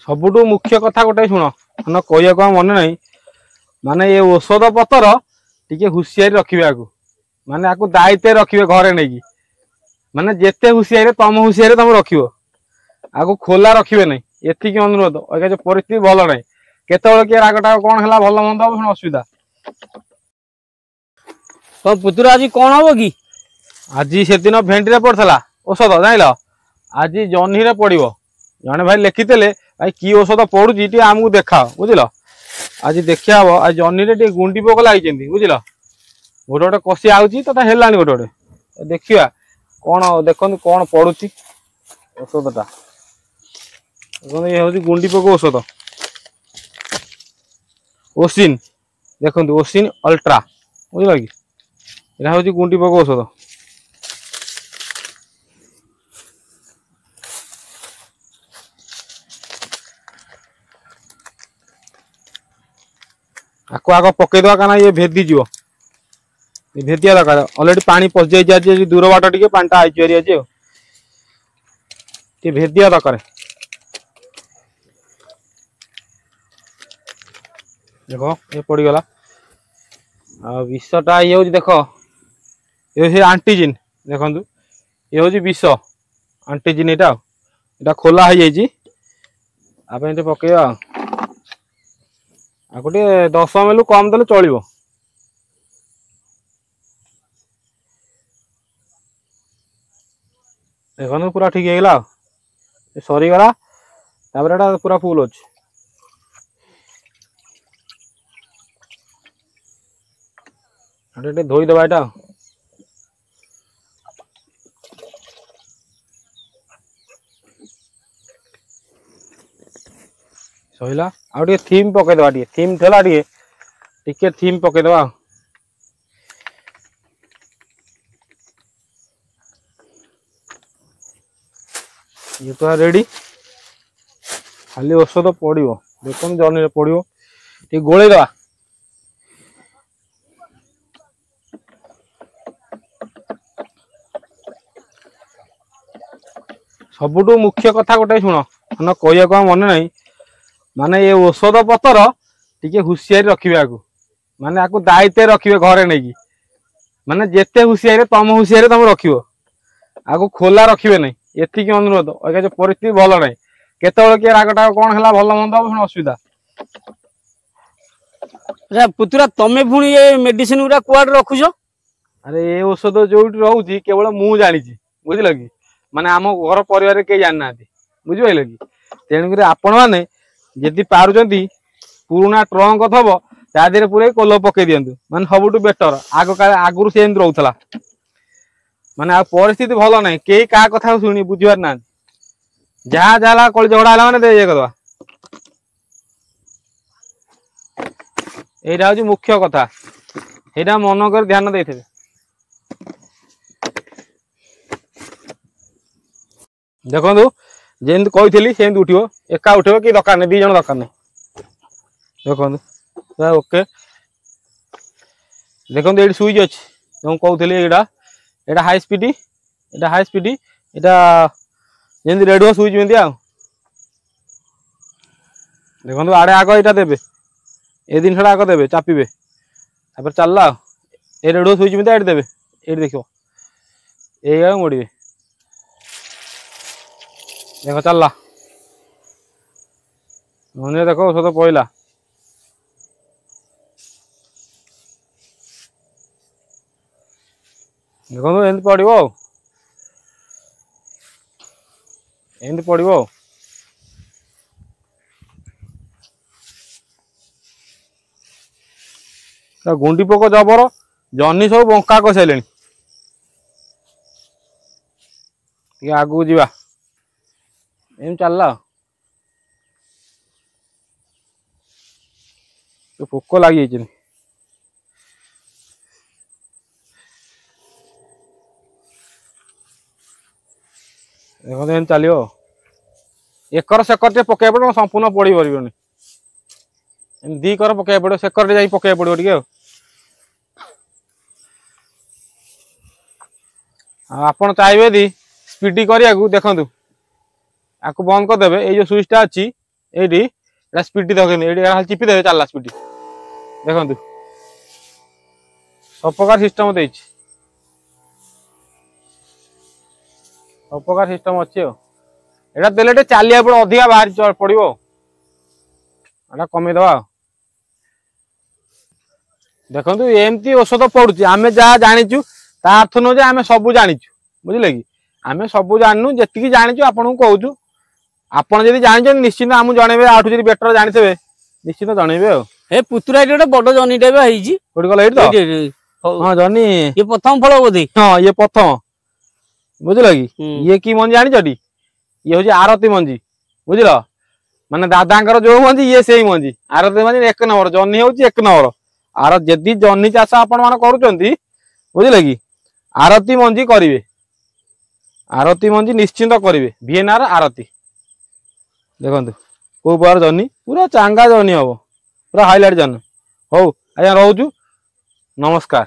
सबुठु मुख्य कथा गोटे शुण मन कह मन ना माने ये औषध पतर टिके हुसियारी रखिए माने आपको दायित्व रखिए घरे नहीं माने जेते हुसियारी तुम हुसियारी तुम रखियो आपको खोला रखिए नहीं एतिक अनुरोध अगर जो परिस्थिति भल ना केतल किए रागटा कौन है भल मंद हम असुविधा तो पुतुरा आज कौन हम कि आज से दिन भेंडी रे पड़ता औषध जान आज जह्नी रे पड़ो जड़े भाई लिखीते भाई कि औषध पड़ुची आमको देखा बुझल आज देखा हम आज जह्नी रे गुंडी पोक लगी बुझल गोटे गोटे कषि आउची तो है गोटे गोटे देखा कौन देखो कौन पड़ुची औषधटा ये हूँ गुंडी पोक औषध ओसिन देखो ओसिन अल्ट्रा बुझल कि यहाँ हूँ गुंडी पोक औषध आपको आग पकईदे क्या ये भेदीज ये भेदिया दरकार अलरेडी पानी पशि जाए दूर बाट टे पाटा आई आज भेदिया दरकार देख ये पड़गला विषटा ये हूँ देख ये आंटीजिन देखु ये हूँ विष आंटीजिन यहाँ खोला हो जाए पकईवा आपको 10 ml कम देले चलो देखो पूरा ठीक है सरीगला पूरा फुल अच्छे धोईदबा यहाँ सहीला आउ थीम पकईदबा थीम थेला टिके थीम पकईदबा ये तो रेडी खाली औषध पड़ो देखो जर्नी पड़ो टे गोलैदबा सबुठु मुख्य कथा गोटे शुण मन कह मन ना माने ये औषध पतर टिके हुसियारी रखिए माने आपको दायित्व रखिए घरे नहीं माने जेते हुसियारी तुम हुसियारी तुम रखियो आपको खोला रखिए नहीं एतिक अनुरोध अगर जो परिस्थिति भल ना केतल किए रागटा कौन है भल मंद हम असुविधा पुतुरा तमें पुणी ये मेडिसिन गुरा कुआड रखुछ अरे ये औषध जो रोचे केवल मु जानी बुझल कि माने आम घर परिवार के जाना बुझिपारे कि तेणुक आपण मैंने जदि पारुचंती पुराना ट्रंक थब तादेह पूरे कोल पकई दिंतु माने सबुठ बेटर आगुरी से रोला माने आ परिस्थिति भल ना कई क्या कथा शुणी बुझीपार ना जहाँ जहाँ कल झगड़ा है मैंने ये करवा यहाँ हूँ मुख्य कथा यहाँ मन कर ध्यान दे देखो जमी कही सेमती उठो एका उठो कि दरकार नहीं 2 जन दरकार नहीं देखो ओके देखो ये स्विच अच्छी जो कहते यहाँ यहाँ हाई स्पीड यहाँ जमी रेडियो स्विच में देखो आड़े आग यहाँ देवे ये जिनसा आग देवे चापिबे चलला ये रेडियो स्विच में ये देवे ये देख ये मोड़े देखो चलला देखो औषध पड़ा देखो एमती पड़ो एमती पड़ो गुंडी पोक जबर जह्नी सब बंका कसारे आगू जावा एम चलला तो पोक लगी देखो चलो एकर सेकर पकड़ पड़ो संपूर्ण पड़ पारे 2 कर पकड़ पड़ो सेकर जा पकड़ पड़ो टे आपड़ चाहिए स्पीडी करिया देखु आपको बंद करदे ये जो स्विचटा अच्छी এইটি এটা স্পিডটি দেখেন এইটি খালি চিপি দেবে চাললা স্পিডটি দেখନ୍ତୁ सब प्रकार सिस्टम देइछि सब प्रकार सिस्टम अछि एटा देले चालिया पड़ अधिका बाहर पड़िबो एटा कमी दवा देखंतु एमती औषध पड़ुछि आमे जा जानिचु ता अर्थ न जे आमे सब जानिचु बुझिले कि आमे सब जाननु जेतिकी जानिचु आपन को कहउछु आपण जदि जानिछन निश्चित आमु जणेबे आठु जदि बेटर जानिथबे निश्चित जणेबे ए पुतुरा एटा बड जनी टेबे हैजी कोडी गला एटी तो हां जनी ये प्रथम फल बोधे हां ये प्रथम बुझिल कि ये की मंजी जानिछटी ये होची आरती मंजी बुझिल माने दादांकर जो मंजी ये सेही मंजी आरती मंजी एक नंबर जनी होची एक नंबर आर जदि जनी चाष आपण मान करूचंती बुझिल कि आरती मंजी करिवे आरती मंजी निश्चिंत करिवे वीएनआर आरती देखंतु को बार जनी पूरा चांगा जनी हबो पूरा हाईलाइट जन हो आया रहउछु नमस्कार।